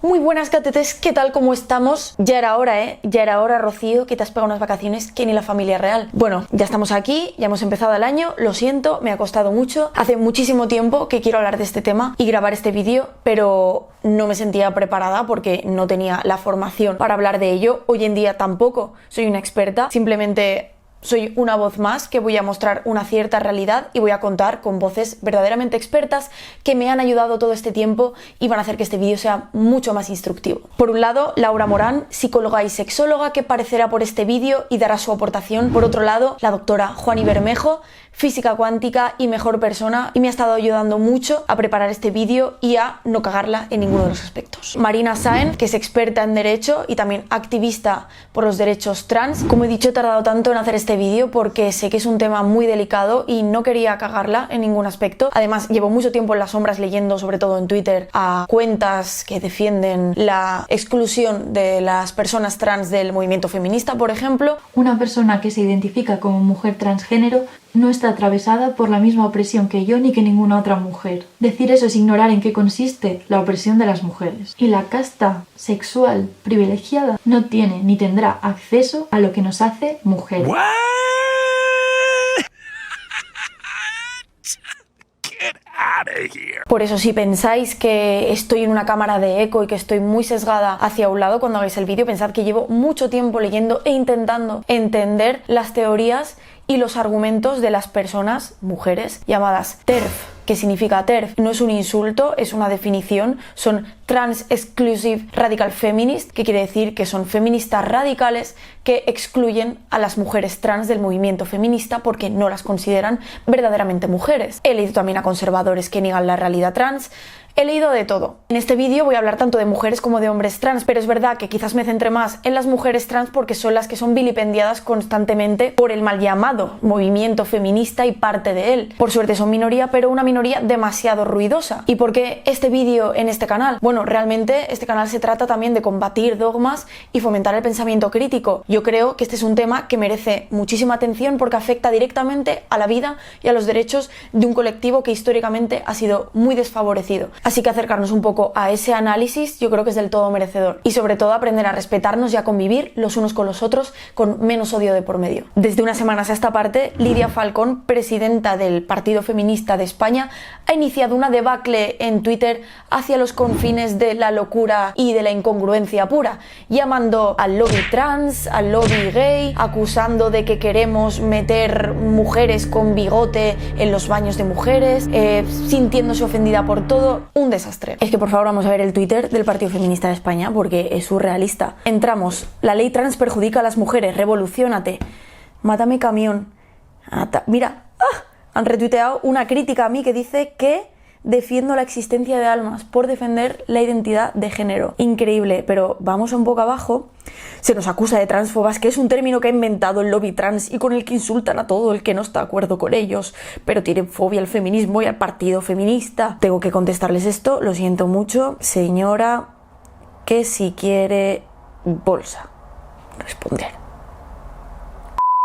Muy buenas catetes, ¿qué tal? ¿Cómo estamos? Ya era hora, ¿eh? Ya era hora, Rocío, que te has pegado unas vacaciones que ni la familia real. Bueno, ya estamos aquí, ya hemos empezado el año, lo siento, me ha costado mucho. Hace muchísimo tiempo que quiero hablar de este tema y grabar este vídeo, pero no me sentía preparada porque no tenía la formación para hablar de ello. Hoy en día tampoco soy una experta, simplemente soy una voz más que voy a mostrar una cierta realidad y voy a contar con voces verdaderamente expertas que me han ayudado todo este tiempo y van a hacer que este vídeo sea mucho más instructivo. Por un lado, Laura Morán, psicóloga y sexóloga, que aparecerá por este vídeo y dará su aportación. Por otro lado, la doctora Juani Bermejo, física cuántica y mejor persona, y me ha estado ayudando mucho a preparar este vídeo y a no cagarla en ninguno de los aspectos. Marina Sáenz, que es experta en derecho y también activista por los derechos trans. Como he dicho, he tardado tanto en hacer este vídeo porque sé que es un tema muy delicado y no quería cagarla en ningún aspecto. Además, llevo mucho tiempo en las sombras leyendo, sobre todo en Twitter, a cuentas que defienden la exclusión de las personas trans del movimiento feminista, por ejemplo. Una persona que se identifica como mujer transgénero no está atravesada por la misma opresión que yo ni que ninguna otra mujer. Decir eso es ignorar en qué consiste la opresión de las mujeres. Y la casta sexual privilegiada no tiene ni tendrá acceso a lo que nos hace mujeres. What? Get out of here. Por eso, si pensáis que estoy en una cámara de eco y que estoy muy sesgada hacia un lado cuando veáis el vídeo, pensad que llevo mucho tiempo leyendo e intentando entender las teorías y los argumentos de las personas, mujeres, llamadas TERF. ¿Qué significa TERF? No es un insulto, es una definición. Son Trans Exclusive Radical Feminist, que quiere decir que son feministas radicales que excluyen a las mujeres trans del movimiento feminista porque no las consideran verdaderamente mujeres. He leído también a conservadores que niegan la realidad trans. He leído de todo. En este vídeo voy a hablar tanto de mujeres como de hombres trans, pero es verdad que quizás me centre más en las mujeres trans porque son las que son vilipendiadas constantemente por el mal llamado movimiento feminista y parte de él. Por suerte son minoría, pero una minoría demasiado ruidosa. ¿Y por qué este vídeo en este canal? Bueno, realmente este canal se trata también de combatir dogmas y fomentar el pensamiento crítico. Yo creo que este es un tema que merece muchísima atención porque afecta directamente a la vida y a los derechos de un colectivo que históricamente ha sido muy desfavorecido. Así que acercarnos un poco a ese análisis yo creo que es del todo merecedor. Y sobre todo aprender a respetarnos y a convivir los unos con los otros con menos odio de por medio. Desde unas semanas a esta parte, Lidia Falcón, presidenta del Partido Feminista de España, ha iniciado una debacle en Twitter hacia los confines de la locura y de la incongruencia pura, llamando al lobby trans, al lobby gay, acusando de que queremos meter mujeres con bigote en los baños de mujeres, sintiéndose ofendida por todo. Un desastre. Es que por favor vamos a ver el Twitter del Partido Feminista de España porque es surrealista. Entramos. La ley trans perjudica a las mujeres. Revoluciónate. Mátame camión. Mira. Han retuiteado una crítica a mí que dice que defiendo la existencia de almas por defender la identidad de género. Increíble, pero vamos un poco abajo. Se nos acusa de transfobas, que es un término que ha inventado el lobby trans y con el que insultan a todo el que no está de acuerdo con ellos, pero tienen fobia al feminismo y al partido feminista. Tengo que contestarles esto, lo siento mucho. Señora, que si quiere bolsa. Responder.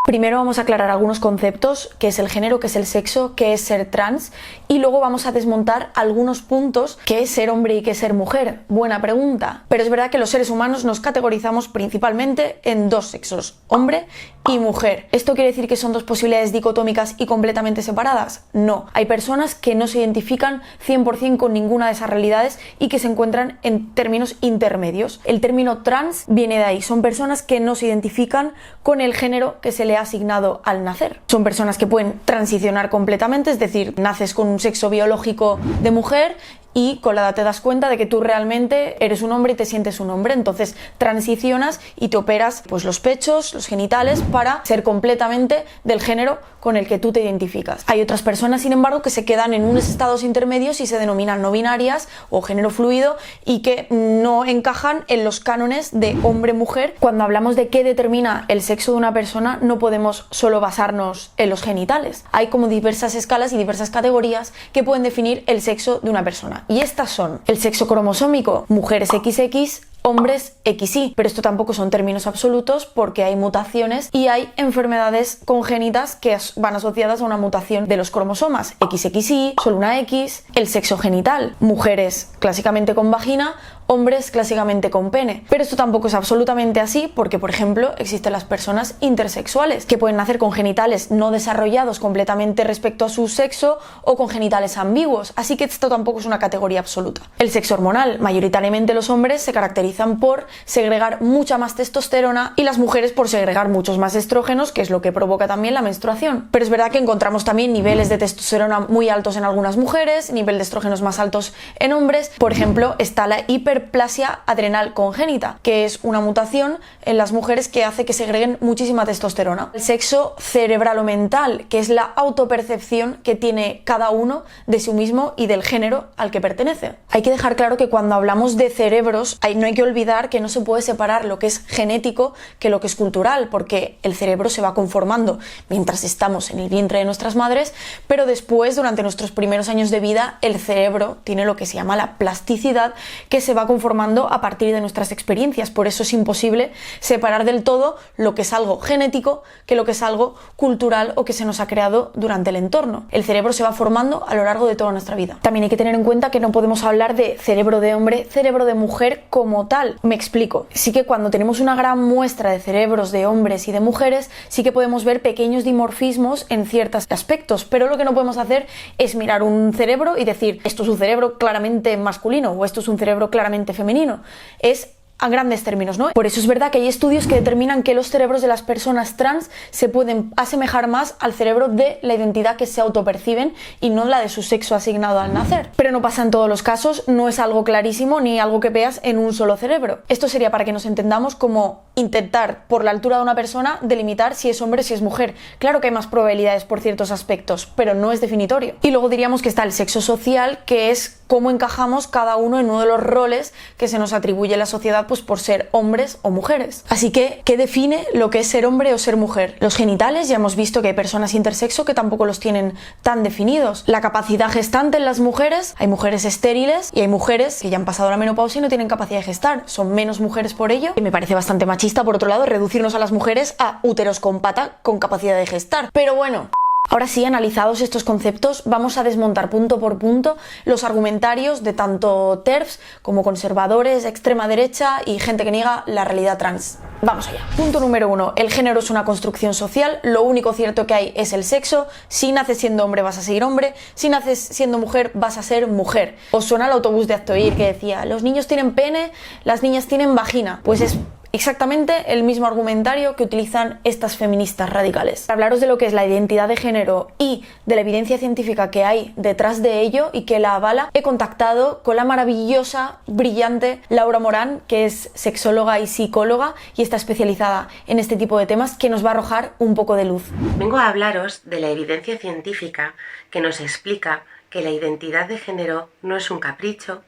Primero vamos a aclarar algunos conceptos, qué es el género, qué es el sexo, qué es ser trans, y luego vamos a desmontar algunos puntos, qué es ser hombre y qué es ser mujer. Buena pregunta. Pero es verdad que los seres humanos nos categorizamos principalmente en dos sexos, hombre y mujer. ¿Esto quiere decir que son dos posibilidades dicotómicas y completamente separadas? No. Hay personas que no se identifican 100% con ninguna de esas realidades y que se encuentran en términos intermedios. El término trans viene de ahí. Son personas que no se identifican con el género que se le ha asignado al nacer. Son personas que pueden transicionar completamente, es decir, naces con un sexo biológico de mujer y con la edad te das cuenta de que tú realmente eres un hombre y te sientes un hombre, entonces transicionas y te operas pues los pechos, los genitales para ser completamente del género con el que tú te identificas. Hay otras personas, sin embargo, que se quedan en unos estados intermedios y se denominan no binarias o género fluido y que no encajan en los cánones de hombre-mujer. Cuando hablamos de qué determina el sexo de una persona, no podemos solo basarnos en los genitales. Hay como diversas escalas y diversas categorías que pueden definir el sexo de una persona. Y estas son el sexo cromosómico, mujeres XX, hombres XY, pero esto tampoco son términos absolutos porque hay mutaciones y hay enfermedades congénitas que van asociadas a una mutación de los cromosomas, XXY, solo una X, el sexo genital, mujeres clásicamente con vagina, hombres clásicamente con pene. Pero esto tampoco es absolutamente así porque, por ejemplo, existen las personas intersexuales que pueden nacer con genitales no desarrollados completamente respecto a su sexo o con genitales ambiguos, así que esto tampoco es una categoría absoluta. El sexo hormonal, mayoritariamente los hombres se caracterizan por segregar mucha más testosterona y las mujeres por segregar muchos más estrógenos, que es lo que provoca también la menstruación. Pero es verdad que encontramos también niveles de testosterona muy altos en algunas mujeres, nivel de estrógenos más altos en hombres. Por ejemplo, está la hiperplasia adrenal congénita, que es una mutación en las mujeres que hace que segreguen muchísima testosterona. El sexo cerebral o mental, que es la autopercepción que tiene cada uno de sí mismo y del género al que pertenece. Hay que dejar claro que cuando hablamos de cerebros no hay que olvidar que no se puede separar lo que es genético que lo que es cultural, porque el cerebro se va conformando mientras estamos en el vientre de nuestras madres, pero después, durante nuestros primeros años de vida, el cerebro tiene lo que se llama la plasticidad, que se va conformando a partir de nuestras experiencias. Por eso es imposible separar del todo lo que es algo genético que lo que es algo cultural o que se nos ha creado durante el entorno. El cerebro se va formando a lo largo de toda nuestra vida. También hay que tener en cuenta que no podemos hablar de cerebro de hombre, cerebro de mujer como tal. Me explico. Sí que cuando tenemos una gran muestra de cerebros de hombres y de mujeres, sí que podemos ver pequeños dimorfismos en ciertos aspectos, pero lo que no podemos hacer es mirar un cerebro y decir esto es un cerebro claramente masculino o esto es un cerebro claramente femenino. Es a grandes términos, ¿no? Por eso es verdad que hay estudios que determinan que los cerebros de las personas trans se pueden asemejar más al cerebro de la identidad que se autoperciben y no la de su sexo asignado al nacer. Pero no pasa en todos los casos, no es algo clarísimo ni algo que veas en un solo cerebro. Esto sería, para que nos entendamos, como intentar por la altura de una persona delimitar si es hombre o si es mujer. Claro que hay más probabilidades por ciertos aspectos, pero no es definitorio. Y luego diríamos que está el sexo social, que es cómo encajamos cada uno en uno de los roles que se nos atribuye en la sociedad, pues por ser hombres o mujeres. Así que, ¿qué define lo que es ser hombre o ser mujer? Los genitales, ya hemos visto que hay personas intersexo que tampoco los tienen tan definidos. La capacidad gestante en las mujeres, hay mujeres estériles y hay mujeres que ya han pasado la menopausia y no tienen capacidad de gestar. Son menos mujeres por ello. Y me parece bastante machista, por otro lado, reducirnos a las mujeres a úteros con pata con capacidad de gestar. Pero bueno. Ahora sí, analizados estos conceptos, vamos a desmontar punto por punto los argumentarios de tanto TERFs como conservadores, extrema derecha y gente que niega la realidad trans. Vamos allá. Punto número 1. El género es una construcción social. Lo único cierto que hay es el sexo. Si naces siendo hombre vas a seguir hombre. Si naces siendo mujer vas a ser mujer. ¿Os suena el autobús de Actoir que decía los niños tienen pene, las niñas tienen vagina? Pues es exactamente el mismo argumentario que utilizan estas feministas radicales. Para hablaros de lo que es la identidad de género y de la evidencia científica que hay detrás de ello y que la avala, he contactado con la maravillosa, brillante Laura Morán, que es sexóloga y psicóloga y está especializada en este tipo de temas, que nos va a arrojar un poco de luz. Vengo a hablaros de la evidencia científica que nos explica que la identidad de género no es un capricho,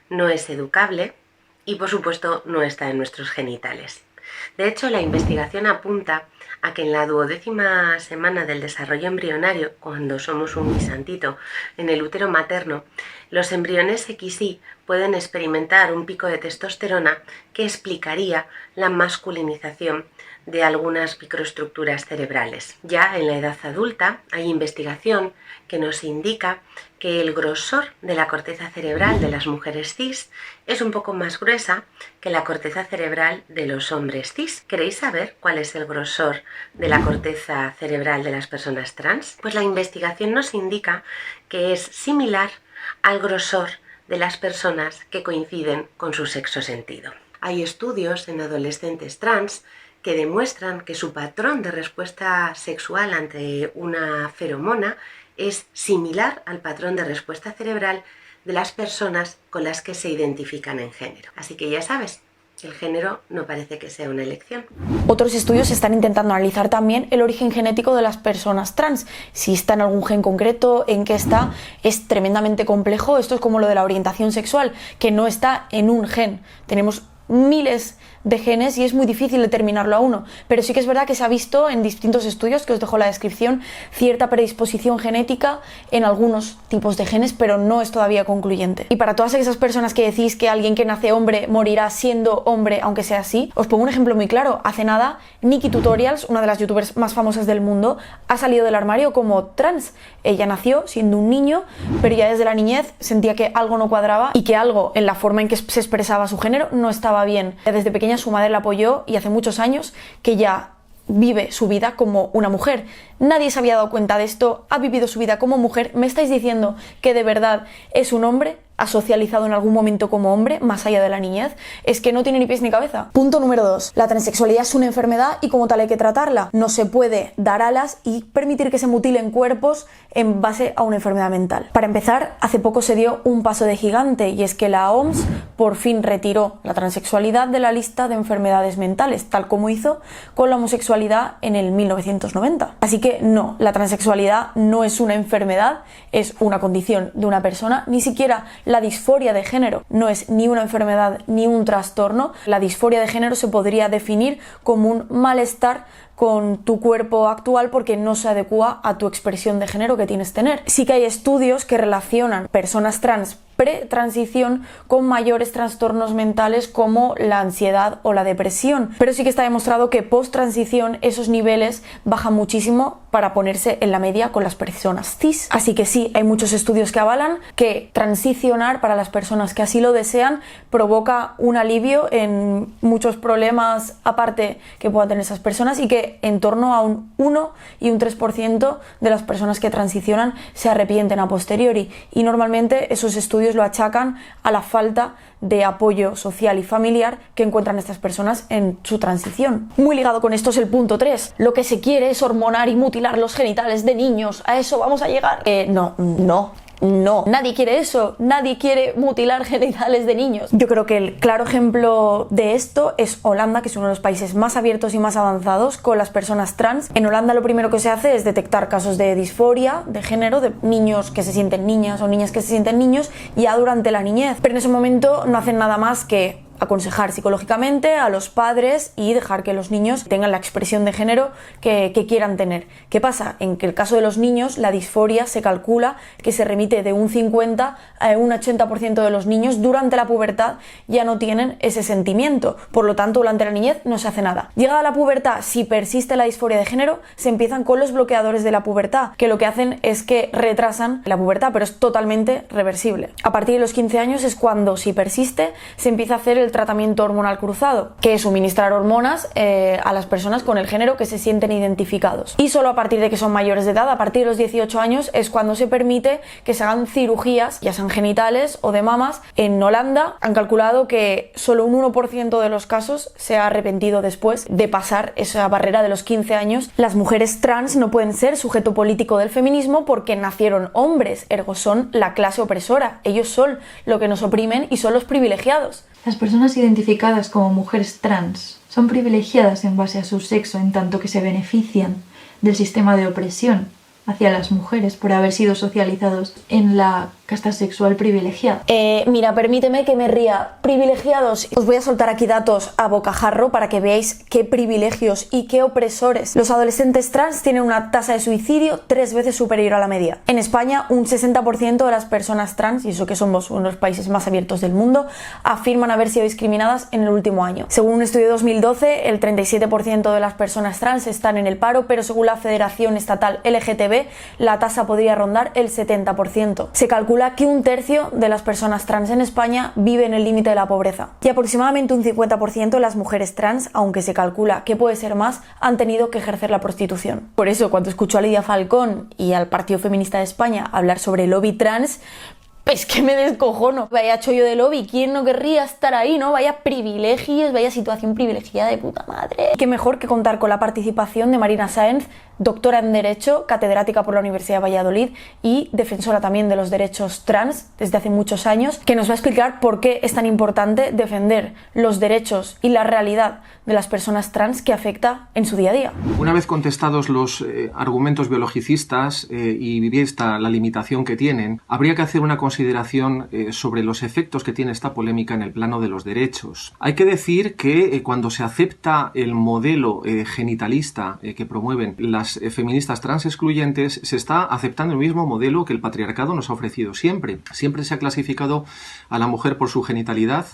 no es educable, y por supuesto no está en nuestros genitales. De hecho, la investigación apunta a que en la 12ª semana del desarrollo embrionario, cuando somos un guisantito en el útero materno, los embriones XY pueden experimentar un pico de testosterona que explicaría la masculinización de algunas microestructuras cerebrales. Ya en la edad adulta hay investigación que nos indica que el grosor de la corteza cerebral de las mujeres cis es un poco más gruesa que la corteza cerebral de los hombres cis. ¿Queréis saber cuál es el grosor de la corteza cerebral de las personas trans? Pues la investigación nos indica que es similar al grosor de las personas que coinciden con su sexo sentido. Hay estudios en adolescentes trans que demuestran que su patrón de respuesta sexual ante una feromona es similar al patrón de respuesta cerebral de las personas con las que se identifican en género. Así que ya sabes, el género no parece que sea una elección. Otros estudios están intentando analizar también el origen genético de las personas trans. Si está en algún gen concreto, en qué está, es tremendamente complejo. Esto es como lo de la orientación sexual, que no está en un gen. Tenemos miles de genes y es muy difícil determinarlo a uno, pero sí que es verdad que se ha visto en distintos estudios, que os dejo en la descripción, cierta predisposición genética en algunos tipos de genes, pero no es todavía concluyente. Y para todas esas personas que decís que alguien que nace hombre morirá siendo hombre aunque sea así, os pongo un ejemplo muy claro. Hace nada, Nikki Tutorials, una de las youtubers más famosas del mundo, ha salido del armario como trans. Ella nació siendo un niño, pero ya desde la niñez sentía que algo no cuadraba y que algo en la forma en que se expresaba su género no estaba bien. Ya desde pequeña su madre la apoyó y hace muchos años que ya vive su vida como una mujer. Nadie se había dado cuenta de esto, ha vivido su vida como mujer. ¿Me estáis diciendo que de verdad es un hombre? ¿Ha socializado en algún momento como hombre, más allá de la niñez? Es que no tiene ni pies ni cabeza. Punto número 2. La transexualidad es una enfermedad y como tal hay que tratarla. No se puede dar alas y permitir que se mutilen cuerpos en base a una enfermedad mental. Para empezar, hace poco se dio un paso de gigante y es que la OMS por fin retiró la transexualidad de la lista de enfermedades mentales, tal como hizo con la homosexualidad en el 1990. Así que no, la transexualidad no es una enfermedad, es una condición de una persona, ni siquiera la disforia de género no es ni una enfermedad ni un trastorno. La disforia de género se podría definir como un malestar con tu cuerpo actual porque no se adecua a tu expresión de género que tienes que tener. Sí que hay estudios que relacionan personas trans pre-transición con mayores trastornos mentales como la ansiedad o la depresión, pero sí que está demostrado que post-transición esos niveles bajan muchísimo para ponerse en la media con las personas cis. Así que sí, hay muchos estudios que avalan que transicionar para las personas que así lo desean provoca un alivio en muchos problemas aparte que puedan tener esas personas y que en torno a un 1 y un 3% de las personas que transicionan se arrepienten a posteriori y normalmente esos estudios lo achacan a la falta de apoyo social y familiar que encuentran estas personas en su transición. Muy ligado con esto es el punto 3. Lo que se quiere es hormonar y mutilar los genitales de niños. ¿A eso vamos a llegar? No, nadie quiere eso, nadie quiere mutilar genitales de niños. Yo creo que el claro ejemplo de esto es Holanda, que es uno de los países más abiertos y más avanzados con las personas trans. En Holanda lo primero que se hace es detectar casos de disforia de género, de niños que se sienten niñas o niñas que se sienten niños ya durante la niñez. Pero en ese momento no hacen nada más que aconsejar psicológicamente a los padres y dejar que los niños tengan la expresión de género que quieran tener. ¿Qué pasa? En que el caso de los niños, la disforia se calcula que se remite de un 50 a un 80% de los niños durante la pubertad ya no tienen ese sentimiento. Por lo tanto, durante la niñez no se hace nada. Llegada la pubertad, si persiste la disforia de género, se empiezan con los bloqueadores de la pubertad, que lo que hacen es que retrasan la pubertad, pero es totalmente reversible. A partir de los 15 años es cuando, si persiste, se empieza a hacer el tratamiento hormonal cruzado, que es suministrar hormonas a las personas con el género que se sienten identificados. Y solo a partir de que son mayores de edad, a partir de los 18 años, es cuando se permite que se hagan cirugías, ya sean genitales o de mamas. En Holanda han calculado que solo un 1% de los casos se ha arrepentido después de pasar esa barrera de los 15 años. Las mujeres trans no pueden ser sujeto político del feminismo porque nacieron hombres, ergo son la clase opresora. Ellos son lo que nos oprimen y son los privilegiados. Las personas identificadas como mujeres trans son privilegiadas en base a su sexo en tanto que se benefician del sistema de opresión hacia las mujeres por haber sido socializados en la casta sexual privilegiada. Mira, permíteme que me ría. Privilegiados. Os voy a soltar aquí datos a bocajarro para que veáis qué privilegios y qué opresores. Los adolescentes trans tienen una tasa de suicidio 3 veces superior a la media. En España, un 60% de las personas trans, y eso que somos uno de los países más abiertos del mundo, afirman haber sido discriminadas en el último año. Según un estudio de 2012, el 37% de las personas trans están en el paro, pero según la Federación Estatal LGTB, la tasa podría rondar el 70%. Se calcula que un tercio de las personas trans en España vive en el límite de la pobreza y aproximadamente un 50% de las mujeres trans, aunque se calcula que puede ser más, han tenido que ejercer la prostitución. Por eso, cuando escucho a Lidia Falcón y al Partido Feminista de España hablar sobre lobby trans, es que me descojono. Vaya chollo de lobby, ¿quién no querría estar ahí, no? Vaya privilegios, vaya situación privilegiada de puta madre. Qué mejor que contar con la participación de Marina Sáenz doctora en Derecho, catedrática por la Universidad de Valladolid y defensora también de los derechos trans desde hace muchos años, que nos va a explicar por qué es tan importante defender los derechos y la realidad de las personas trans que afecta en su día a día. Una vez contestados los argumentos biologicistas y vista la limitación que tienen, habría que hacer una consideración sobre los efectos que tiene esta polémica en el plano de los derechos. Hay que decir que cuando se acepta el modelo genitalista que promueven las feministas trans excluyentes, se está aceptando el mismo modelo que el patriarcado nos ha ofrecido siempre. Siempre se ha clasificado a la mujer por su genitalidad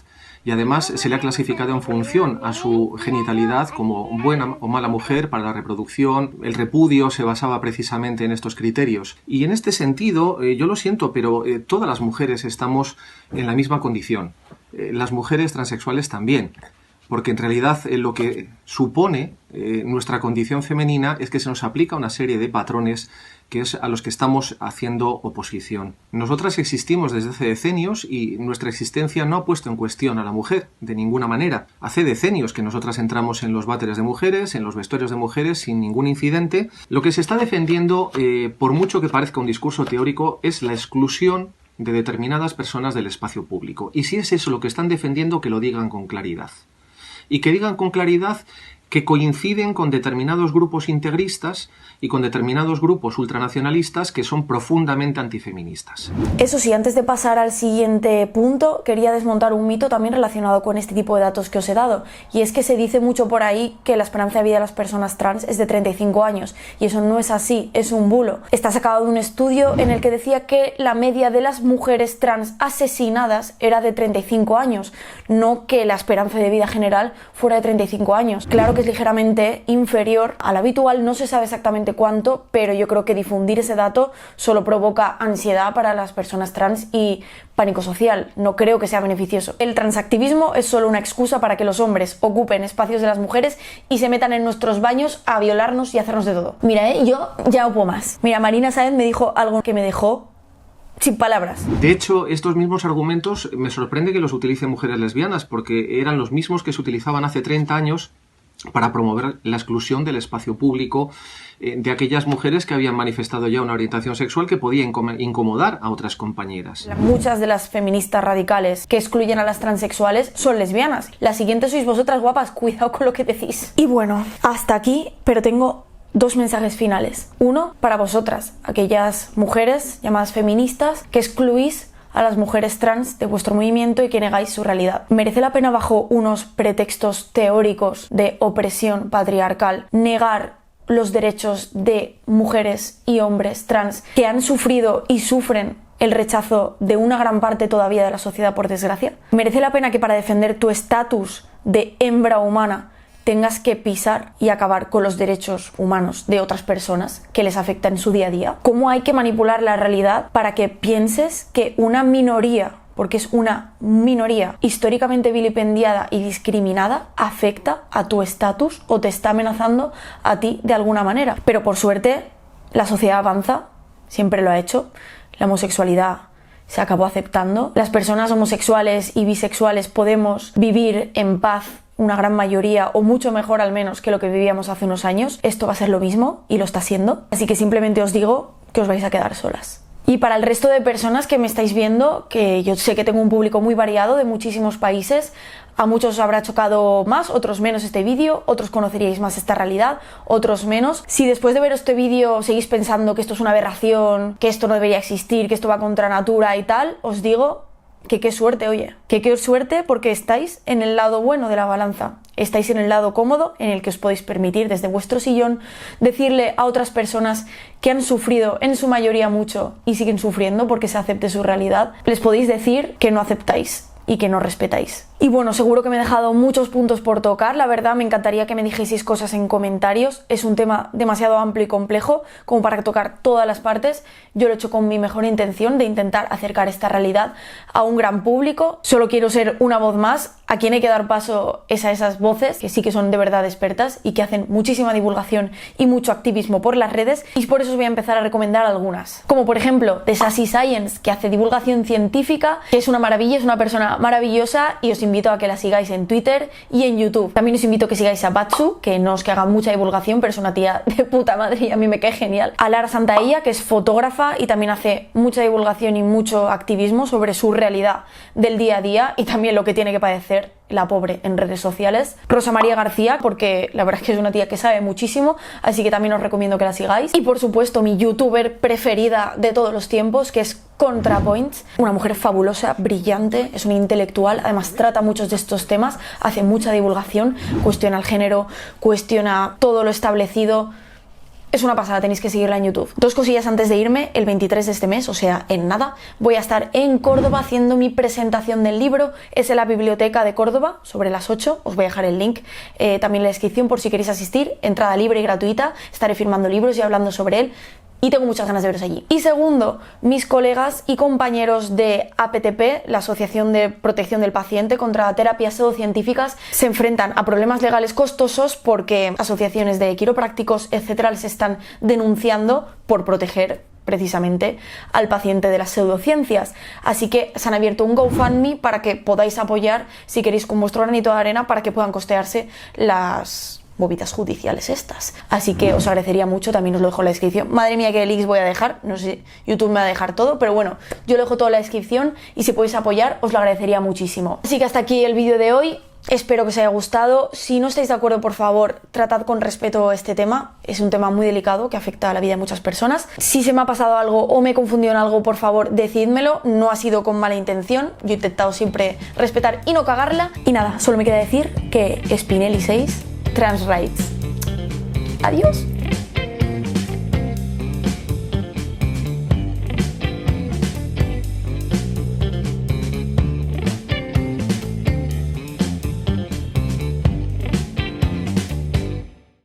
y además se le ha clasificado en función a su genitalidad como buena o mala mujer para la reproducción. El repudio se basaba precisamente en estos criterios. Y en este sentido, yo lo siento, pero todas las mujeres estamos en la misma condición. Las mujeres transexuales también. Porque en realidad lo que supone nuestra condición femenina es que se nos aplica una serie de patrones que es a los que estamos haciendo oposición. Nosotras existimos desde hace decenios y nuestra existencia no ha puesto en cuestión a la mujer de ninguna manera. Hace decenios que nosotras entramos en los váteres de mujeres, en los vestuarios de mujeres sin ningún incidente. Lo que se está defendiendo, por mucho que parezca un discurso teórico, es la exclusión de determinadas personas del espacio público. Y si es eso lo que están defendiendo, que lo digan con claridad. Y que digan con claridad que coinciden con determinados grupos integristas y con determinados grupos ultranacionalistas que son profundamente antifeministas. Eso sí, antes de pasar al siguiente punto, quería desmontar un mito también relacionado con este tipo de datos que os he dado, y es que se dice mucho por ahí que la esperanza de vida de las personas trans es de 35 años, y eso no es así, es un bulo. Está sacado de un estudio en el que decía que la media de las mujeres trans asesinadas era de 35 años, no que la esperanza de vida general fuera de 35 años. Claro que es ligeramente inferior al habitual, no se sabe exactamente cuánto, pero yo creo que difundir ese dato solo provoca ansiedad para las personas trans y pánico social. No creo que sea beneficioso. El transactivismo es solo una excusa para que los hombres ocupen espacios de las mujeres y se metan en nuestros baños a violarnos y a hacernos de todo. Mira, yo ya no puedo más. Mira, Marina Sáenz me dijo algo que me dejó sin palabras. De hecho, estos mismos argumentos me sorprende que los utilicen mujeres lesbianas, porque eran los mismos que se utilizaban hace 30 años para promover la exclusión del espacio público de aquellas mujeres que habían manifestado ya una orientación sexual que podía incomodar a otras compañeras. Muchas de las feministas radicales que excluyen a las transexuales son lesbianas. La siguiente sois vosotras, guapas, cuidado con lo que decís. Y bueno, hasta aquí, pero tengo dos mensajes finales. Uno, para vosotras, aquellas mujeres llamadas feministas que excluís a las mujeres trans de vuestro movimiento y que negáis su realidad. ¿Merece la pena, bajo unos pretextos teóricos de opresión patriarcal, negar los derechos de mujeres y hombres trans que han sufrido y sufren el rechazo de una gran parte todavía de la sociedad, por desgracia? ¿Merece la pena que para defender tu estatus de hembra humana tengas que pisar y acabar con los derechos humanos de otras personas que les afectan en su día a día? ¿Cómo hay que manipular la realidad para que pienses que una minoría, porque es una minoría históricamente vilipendiada y discriminada, afecta a tu estatus o te está amenazando a ti de alguna manera? Pero por suerte, la sociedad avanza, siempre lo ha hecho. La homosexualidad se acabó aceptando. Las personas homosexuales y bisexuales podemos vivir en paz, una gran mayoría, o mucho mejor al menos que lo que vivíamos hace unos años. Esto va a ser lo mismo y lo está siendo. Así que simplemente os digo que os vais a quedar solas. Y para el resto de personas que me estáis viendo, que yo sé que tengo un público muy variado de muchísimos países, a muchos os habrá chocado más, otros menos este vídeo, otros conoceríais más esta realidad, otros menos. Si después de ver este vídeo seguís pensando que esto es una aberración, que esto no debería existir, que esto va contra natura y tal, os digo que qué suerte, oye, que qué suerte, porque estáis en el lado bueno de la balanza. Estáis en el lado cómodo en el que os podéis permitir desde vuestro sillón decirle a otras personas que han sufrido en su mayoría mucho y siguen sufriendo porque se acepte su realidad, les podéis decir que no aceptáis y que no respetáis. Y bueno, seguro que me he dejado muchos puntos por tocar. La verdad, me encantaría que me dijeseis cosas en comentarios. Es un tema demasiado amplio y complejo como para tocar todas las partes. Yo lo he hecho con mi mejor intención de intentar acercar esta realidad a un gran público. Solo quiero ser una voz más a quien hay que dar paso es a esas voces que sí que son de verdad expertas y que hacen muchísima divulgación y mucho activismo por las redes, y por eso os voy a empezar a recomendar algunas. Como por ejemplo The Sassy Science, que hace divulgación científica, que es una maravilla, es una persona maravillosa, y os invito a que la sigáis en Twitter y en YouTube. También os invito a que sigáis a Batsu, que no es que haga mucha divulgación, pero es una tía de puta madre y a mí me cae genial. A Lara Santaella, que es fotógrafa y también hace mucha divulgación y mucho activismo sobre su realidad del día a día y también lo que tiene que padecer la pobre en redes sociales. Rosa María García, porque la verdad es que es una tía que sabe muchísimo, así que también os recomiendo que la sigáis. Y por supuesto mi youtuber preferida de todos los tiempos, que es ContraPoints, una mujer fabulosa, brillante, es una intelectual, además trata muchos de estos temas, hace mucha divulgación, cuestiona el género, cuestiona todo lo establecido. Es una pasada, tenéis que seguirla en YouTube. Dos cosillas antes de irme: el 23 de este mes, o sea, en nada, voy a estar en Córdoba haciendo mi presentación del libro. Es en la Biblioteca de Córdoba, sobre las 8, os voy a dejar el link también en la descripción por si queréis asistir, entrada libre y gratuita, estaré firmando libros y hablando sobre él. Y tengo muchas ganas de veros allí. Y segundo, mis colegas y compañeros de APTP, la Asociación de Protección del Paciente contra Terapias Pseudocientíficas, se enfrentan a problemas legales costosos porque asociaciones de quiroprácticos, etcétera, les están denunciando por proteger precisamente al paciente de las pseudociencias. Así que se han abierto un GoFundMe para que podáis apoyar, si queréis, con vuestro granito de arena, para que puedan costearse las bobitas judiciales estas. Así que os agradecería mucho, también os lo dejo en la descripción. Madre mía, qué links voy a dejar, no sé, YouTube me va a dejar todo, pero bueno, yo lo dejo todo en la descripción y si podéis apoyar os lo agradecería muchísimo. Así que hasta aquí el vídeo de hoy. Espero que os haya gustado. Si no estáis de acuerdo, por favor, tratad con respeto este tema. Es un tema muy delicado que afecta a la vida de muchas personas. Si se me ha pasado algo o me he confundido en algo, por favor, decídmelo. No ha sido con mala intención. Yo he intentado siempre respetar y no cagarla. Y nada, solo me queda decir que Spinelli 6, Trans Rights. Adiós.